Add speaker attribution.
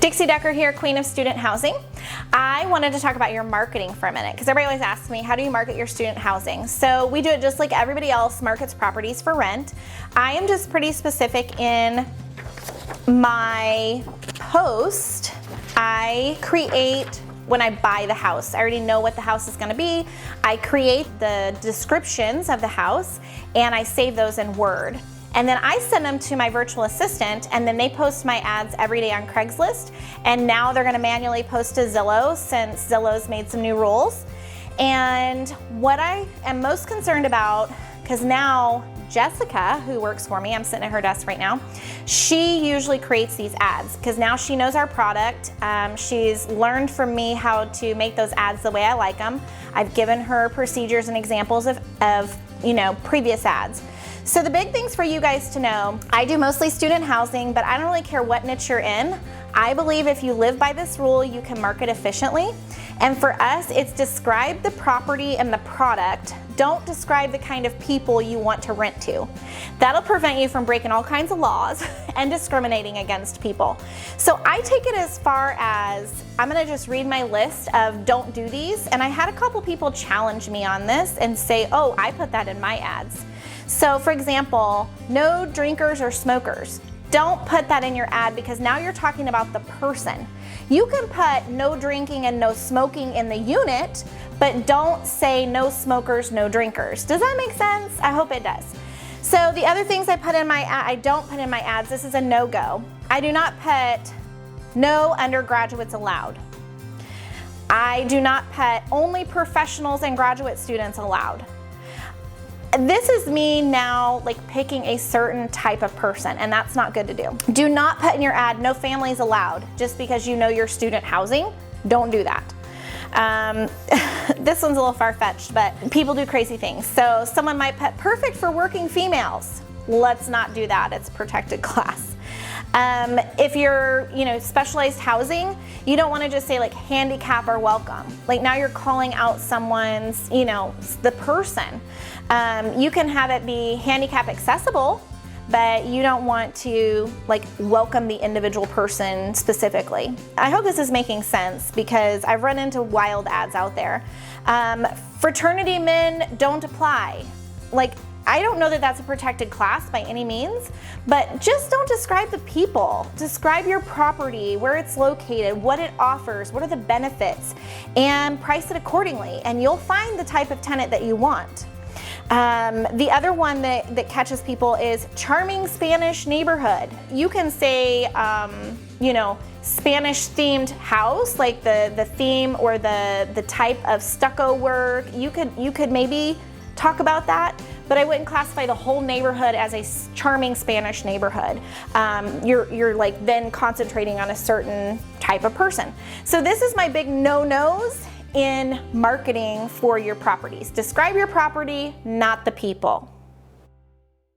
Speaker 1: Dixie Decker here, Queen of Student Housing. I wanted to talk about your marketing for a minute because everybody always asks me, how do you market your student housing? So we do it just like everybody else markets properties for rent. I am just pretty specific in my post. I create when I buy the house. I already know what the house is going to be. I create the descriptions of the house and I save those in Word. And then I send them to my virtual assistant, and then they post my ads every day on Craigslist. And now they're gonna manually post to Zillow since Zillow's made some new rules. And what I am most concerned about, because now Jessica, who works for me, I'm sitting at her desk right now, she usually creates these ads because now she knows our product. She's learned from me how to make those ads the way I like them. I've given her procedures and examples of previous ads. So the big things for you guys to know, I do mostly student housing, but I don't really care what niche you're in. I believe if you live by this rule, you can market efficiently. And for us, it's describe the property and the product. Don't describe the kind of people you want to rent to. That'll prevent you from breaking all kinds of laws and discriminating against people. So I take it as far as, I'm gonna just read my list of don't do these. And I had a couple people challenge me on this and say, oh, I put that in my ads. So for example, no drinkers or smokers. Don't put that in your ad because now you're talking about the person. You can put no drinking and no smoking in the unit, but don't say no smokers, no drinkers. Does that make sense? I hope it does. So the other things I don't put in my ads, this is a no-go. I do not put no undergraduates allowed. I do not put only professionals and graduate students allowed. This is me now like picking a certain type of person, and that's not good to do. Do not put in your ad, no families allowed, just because you know your student housing. Don't do that. This one's a little far-fetched, but people do crazy things. So someone might put perfect for working females. Let's not do that, it's protected class. If you're, specialized housing, you don't want to just say like handicap or welcome. Like now you're calling out someone's, the person. You can have it be handicap accessible, but you don't want to like welcome the individual person specifically. I hope this is making sense because I've run into wild ads out there. Fraternity men don't apply. Like, I don't know that that's a protected class by any means, but just don't describe the people. Describe your property, where it's located, what it offers, what are the benefits, and price it accordingly, and you'll find the type of tenant that you want. The other one that catches people is charming Spanish neighborhood. You can say, Spanish themed house, like the theme or the type of stucco work. You could maybe talk about that, but I wouldn't classify the whole neighborhood as a charming Spanish neighborhood. You're like then concentrating on a certain type of person. So this is my big no-nos in marketing for your properties. Describe your property, not the people.